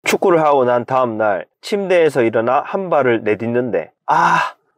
축구를 하고 난 다음날 침대에서 일어나 한 발을 내딛는데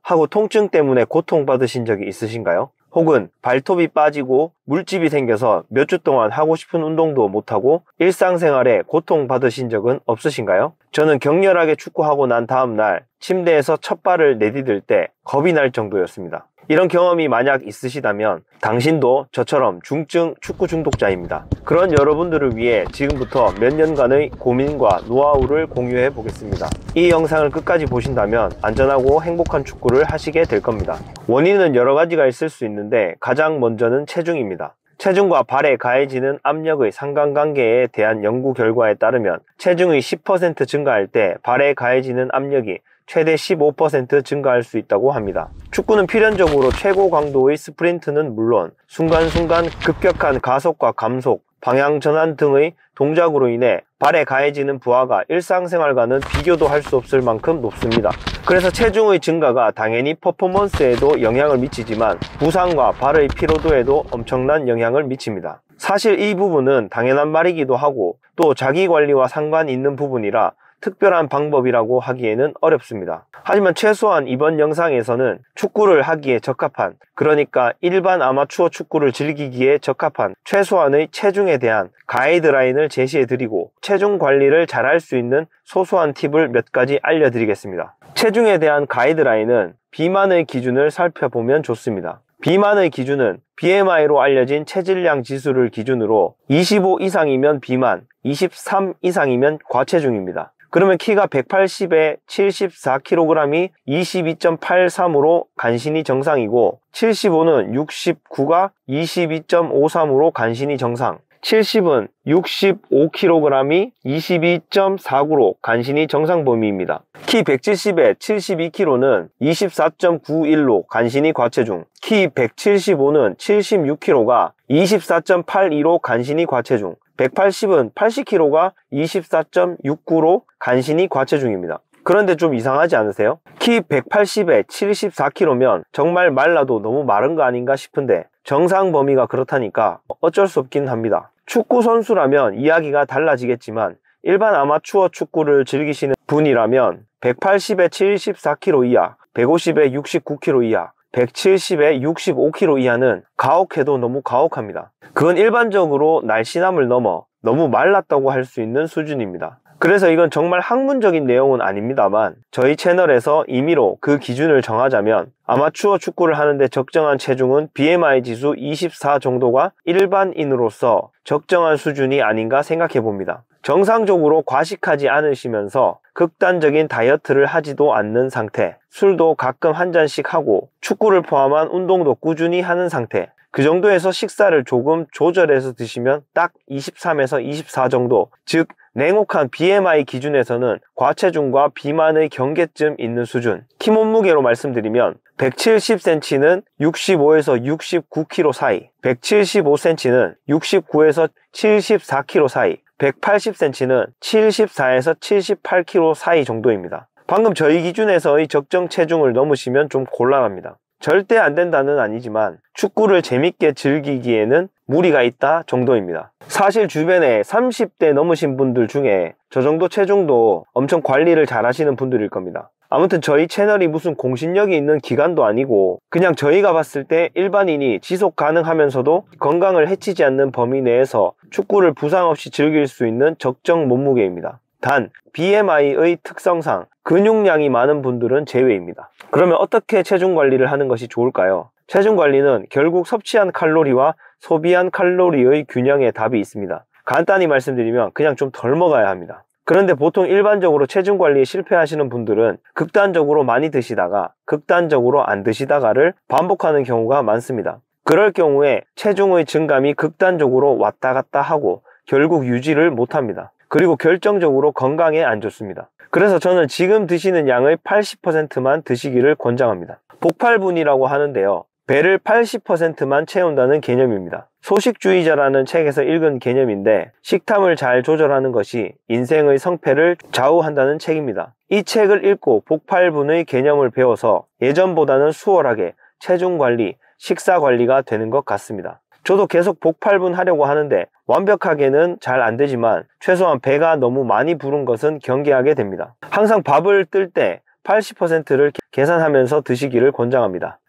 하고 통증 때문에 고통받으신 적이 있으신가요? 혹은 발톱이 빠지고 물집이 생겨서 몇 주 동안 하고 싶은 운동도 못하고 일상생활에 고통받으신 적은 없으신가요? 저는 격렬하게 축구하고 난 다음날 침대에서 첫 발을 내디딜 때 겁이 날 정도였습니다. 이런 경험이 만약 있으시다면 당신도 저처럼 중증 축구 중독자입니다. 그런 여러분들을 위해 지금부터 몇 년간의 고민과 노하우를 공유해 보겠습니다. 이 영상을 끝까지 보신다면 안전하고 행복한 축구를 하시게 될 겁니다. 원인은 여러 가지가 있을 수 있는데 가장 먼저는 체중입니다. 체중과 발에 가해지는 압력의 상관관계에 대한 연구 결과에 따르면 체중의 10% 증가할 때 발에 가해지는 압력이 최대 15% 증가할 수 있다고 합니다. 축구는 필연적으로 최고 강도의 스프린트는 물론 순간순간 급격한 가속과 감속, 방향 전환 등의 동작으로 인해 발에 가해지는 부하가 일상생활과는 비교도 할 수 없을 만큼 높습니다. 그래서 체중의 증가가 당연히 퍼포먼스에도 영향을 미치지만 부상과 발의 피로도에도 엄청난 영향을 미칩니다. 사실 이 부분은 당연한 말이기도 하고 또 자기관리와 상관이 있는 부분이라 특별한 방법이라고 하기에는 어렵습니다. 하지만 최소한 이번 영상에서는 축구를 하기에 적합한, 그러니까 일반 아마추어 축구를 즐기기에 적합한 최소한의 체중에 대한 가이드라인을 제시해드리고 체중 관리를 잘할 수 있는 소소한 팁을 몇 가지 알려드리겠습니다. 체중에 대한 가이드라인은 비만의 기준을 살펴보면 좋습니다. 비만의 기준은 BMI로 알려진 체질량 지수를 기준으로 25 이상이면 비만, 23 이상이면 과체중입니다. 그러면 키가 180에 74kg이 22.83으로 간신히 정상이고 75는 69가 22.53으로 간신히 정상, 70은 65kg이 22.49로 간신히 정상 범위입니다. 키 170에 72kg는 24.91로 간신히 과체중, 키 175는 76kg가 24.82로 간신히 과체중, 180은 80kg가 24.69로 간신히 과체중입니다. 그런데 좀 이상하지 않으세요? 키 180에 74kg면 정말 말라도 너무 마른 거 아닌가 싶은데 정상 범위가 그렇다니까 어쩔 수 없긴 합니다. 축구 선수라면 이야기가 달라지겠지만 일반 아마추어 축구를 즐기시는 분이라면 180에 74kg 이하, 150에 69kg 이하, 170에 65kg 이하는 가혹해도 너무 가혹합니다. 그건 일반적으로 날씬함을 넘어 너무 말랐다고 할 수 있는 수준입니다. 그래서 이건 정말 학문적인 내용은 아닙니다만 저희 채널에서 임의로 그 기준을 정하자면 아마추어 축구를 하는데 적정한 체중은 BMI 지수 24 정도가 일반인으로서 적정한 수준이 아닌가 생각해 봅니다. 정상적으로 과식하지 않으시면서 극단적인 다이어트를 하지도 않는 상태, 술도 가끔 한 잔씩 하고 축구를 포함한 운동도 꾸준히 하는 상태, 그 정도에서 식사를 조금 조절해서 드시면 딱 23에서 24 정도, 즉 냉혹한 BMI 기준에서는 과체중과 비만의 경계쯤 있는 수준. 키 몸무게로 말씀드리면 170cm는 65에서 69kg 사이, 175cm는 69에서 74kg 사이, 180cm는 74에서 78kg 사이 정도입니다. 방금 저희 기준에서의 적정 체중을 넘으시면 좀 곤란합니다. 절대 안 된다는 아니지만 축구를 재밌게 즐기기에는 무리가 있다 정도입니다. 사실 주변에 30대 넘으신 분들 중에 저 정도 체중도 엄청 관리를 잘 하시는 분들일 겁니다. 아무튼 저희 채널이 무슨 공신력이 있는 기관도 아니고 그냥 저희가 봤을 때 일반인이 지속 가능하면서도 건강을 해치지 않는 범위 내에서 축구를 부상 없이 즐길 수 있는 적정 몸무게입니다. 단 BMI의 특성상 근육량이 많은 분들은 제외입니다. 그러면 어떻게 체중 관리를 하는 것이 좋을까요? 체중 관리는 결국 섭취한 칼로리와 소비한 칼로리의 균형에 답이 있습니다. 간단히 말씀드리면 그냥 좀 덜 먹어야 합니다. 그런데 보통 일반적으로 체중 관리에 실패하시는 분들은 극단적으로 많이 드시다가 극단적으로 안 드시다가를 반복하는 경우가 많습니다. 그럴 경우에 체중의 증감이 극단적으로 왔다 갔다 하고 결국 유지를 못합니다. 그리고 결정적으로 건강에 안 좋습니다. 그래서 저는 지금 드시는 양의 80%만 드시기를 권장합니다. 복팔분이라고 하는데요. 배를 80%만 채운다는 개념입니다. 소식주의자라는 책에서 읽은 개념인데 식탐을 잘 조절하는 것이 인생의 성패를 좌우한다는 책입니다. 이 책을 읽고 복팔분의 개념을 배워서 예전보다는 수월하게 체중 관리, 식사 관리가 되는 것 같습니다. 저도 계속 복팔분 하려고 하는데 완벽하게는 잘 안 되지만 최소한 배가 너무 많이 부른 것은 경계하게 됩니다. 항상 밥을 뜰 때 80%를 계산하면서 드시기를 권장합니다.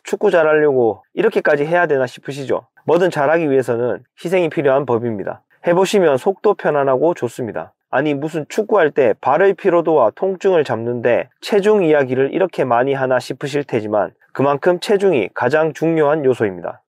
축구 잘하려고 이렇게까지 해야 되나 싶으시죠? 뭐든 잘하기 위해서는 희생이 필요한 법입니다. 해보시면 속도 편안하고 좋습니다. 아니 무슨 축구할 때 발의 피로도와 통증을 잡는데 체중 이야기를 이렇게 많이 하나 싶으실 테지만 그만큼 체중이 가장 중요한 요소입니다.